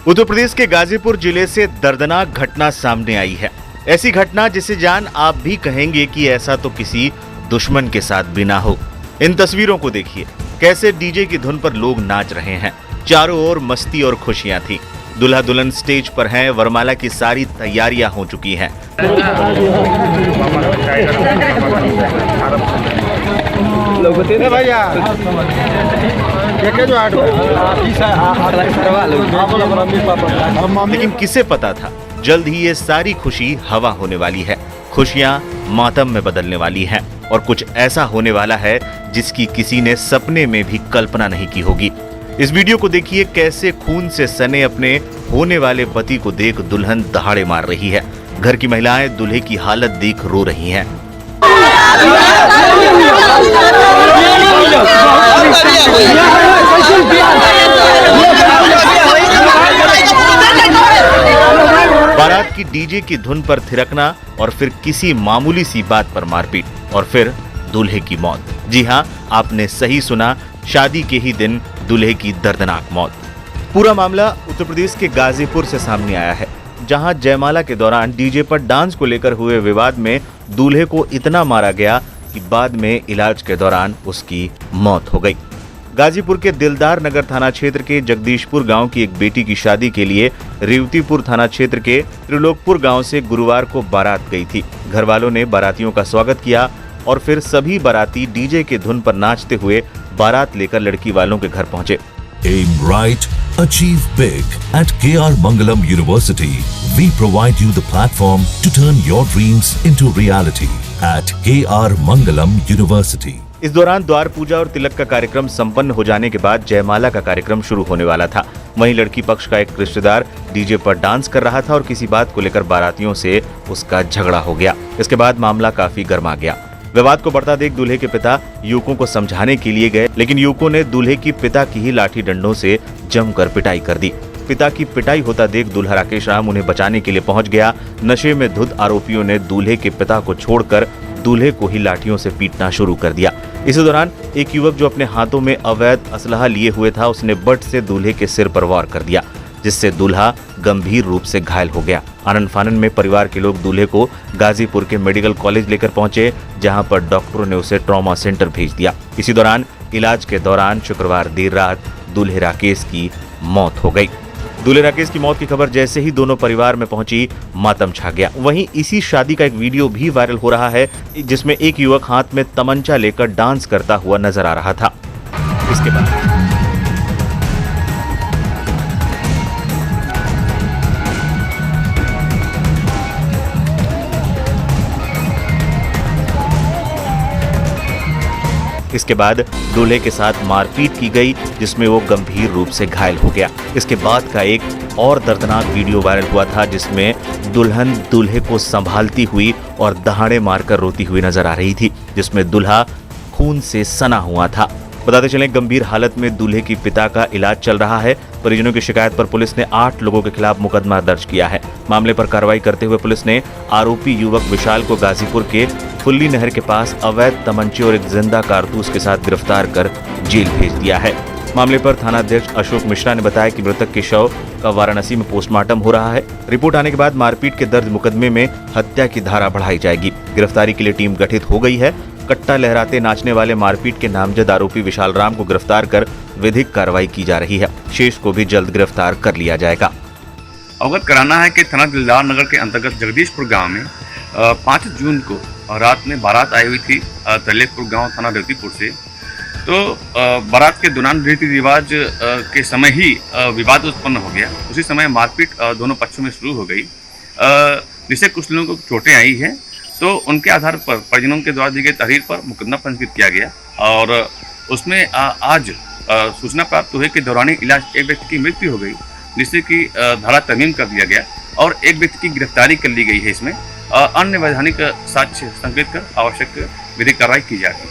उत्तर प्रदेश के गाजीपुर जिले से दर्दनाक घटना सामने आई है। ऐसी घटना जिसे जान आप भी कहेंगे कि ऐसा तो किसी दुश्मन के साथ भी ना हो। इन तस्वीरों को देखिए, कैसे डीजे की धुन पर लोग नाच रहे हैं। चारों ओर मस्ती और खुशियां थी। दूल्हा दुल्हन स्टेज पर हैं, वरमाला की सारी तैयारियां हो चुकी हैं। लेकिन किसे पता था जल्द ही ये सारी खुशी हवा होने वाली है। खुशियां मातम में बदलने वाली हैं और कुछ ऐसा होने वाला है जिसकी किसी ने सपने में भी कल्पना नहीं की होगी। इस वीडियो को देखिए, कैसे खून से सने अपने होने वाले पति को देख दुल्हन दहाड़े मार रही है। घर की महिलाएं दूल्हे की हालत देख रो रही हैं। बारात की डीजे की धुन पर थिरकना और फिर किसी मामूली सी बात पर मारपीट और फिर दूल्हे की मौत। जी हां, आपने सही सुना, शादी के ही दिन दूल्हे की दर्दनाक मौत। पूरा मामला उत्तर प्रदेश के गाजीपुर से सामने आया है, जहां जयमाला के दौरान डीजे पर डांस को लेकर हुए विवाद में दूल्हे को इतना मारा गया कि बाद में इलाज के दौरान उसकी मौत हो गई। गाजीपुर के दिलदार नगर थाना क्षेत्र के जगदीशपुर गांव की एक बेटी की शादी के लिए रेवतीपुर थाना क्षेत्र के त्रिलोकपुर गांव से गुरुवार को बारात गई थी। घर वालों ने बारातियों का स्वागत किया और फिर सभी बाराती डीजे के धुन पर नाचते हुए बारात लेकर लड़की वालों के घर पहुंचे। Aim right, achieve big. At KR Mangalam University, we provide you the platform to turn your dreams into reality. At KR Mangalam University. इस दौरान द्वार पूजा और तिलक का कार्यक्रम संपन्न हो जाने के बाद जयमाला का कार्यक्रम शुरू होने वाला था। वहीं लड़की पक्ष का एक रिश्तेदार डीजे पर डांस कर रहा था और किसी बात को लेकर बारातियों से उसका झगड़ा हो गया। इसके बाद मामला काफी गर्मा गया। विवाद को बढ़ता देख दूल्हे के पिता युवकों को समझाने के लिए गए, लेकिन युवकों ने दूल्हे की पिता की ही लाठी डंडों से जमकर पिटाई कर दी। पिता की पिटाई होता देख दूल्हा राकेश राम उन्हें बचाने के लिए पहुंच गया। नशे में धुत आरोपियों ने दूल्हे के पिता को छोड़कर दूल्हे को ही लाठियों से पीटना शुरू कर दिया। इसी दौरान एक युवक जो अपने हाथों में अवैध असलहा लिए हुए था, उसने बट से दूल्हे के सिर पर वार कर दिया, जिससे दूल्हा गंभीर रूप से घायल हो गया। आनन फानन में परिवार के लोग दूल्हे को गाजीपुर के मेडिकल कॉलेज लेकर पहुंचे, जहां पर डॉक्टरों ने उसे ट्रॉमा सेंटर भेज दिया। इसी दौरान इलाज के दौरान शुक्रवार देर रात दूल्हे राकेश की मौत हो गई। दूल्हे राकेश की मौत की खबर जैसे ही दोनों परिवार में पहुंची, मातम छा गया। वहीं इसी शादी का एक वीडियो भी वायरल हो रहा है, जिसमें एक युवक हाथ में तमंचा लेकर डांस करता हुआ नजर आ रहा था। इसके बाद दूल्हे के साथ मारपीट की गई, जिसमें वो गंभीर रूप से घायल हो गया। इसके बाद का एक और दर्दनाक वीडियो वायरल हुआ था, जिसमें दुल्हन दूल्हे को संभालती हुई और दहाड़े मारकर रोती हुई नजर आ रही थी, जिसमें दूल्हा खून से सना हुआ था। बताते चलें, गंभीर हालत में दूल्हे की पिता का इलाज चल रहा है। परिजनों की शिकायत पर पुलिस ने 8 लोगों के खिलाफ मुकदमा दर्ज किया है। मामले पर कार्रवाई करते हुए पुलिस ने आरोपी युवक विशाल को गाजीपुर के फुल्ली नहर के पास अवैध तमंचे और एक जिंदा कारतूस के साथ गिरफ्तार कर जेल भेज दिया है। मामले पर थानाध्यक्ष अशोक मिश्रा ने बताया कि मृतक के शव का वाराणसी में पोस्टमार्टम हो रहा है। रिपोर्ट आने के बाद मारपीट के दर्ज मुकदमे में हत्या की धारा बढ़ाई जाएगी। गिरफ्तारी के लिए टीम गठित हो गई है। कट्टा लहराते नाचने वाले मारपीट के नामजद आरोपी विशाल राम को गिरफ्तार कर विधिक कार्रवाई की जा रही है। शेष को भी जल्द गिरफ्तार कर लिया जाएगा। अवगत कराना है कि थाना दिलदार नगर के अंतर्गत जगदीशपुर गांव में 5 जून को रात में बारात आई हुई थी त्रिलोकपुर गांव थाना रेवतीपुर से। तो बारात के दौरान रीति रिवाज के समय ही विवाद उत्पन्न हो गया। उसी समय मारपीट दोनों पक्षों में शुरू हो गई, जिससे कुछ लोगों को चोटें आई हैं। तो उनके आधार पर परिजनों के द्वारा दी गई तहरीर पर मुकदमा पंजीकृत किया गया और उसमें आज सूचना प्राप्त हुई कि दौरान इलाज एक व्यक्ति की मृत्यु हो गई, जिससे कि धारा तरमीम कर दिया गया और एक व्यक्ति की गिरफ्तारी कर ली गई है। इसमें अन्य वैधानिक साक्ष्य संकलित कर आवश्यक विधिक कार्रवाई की जाएगी।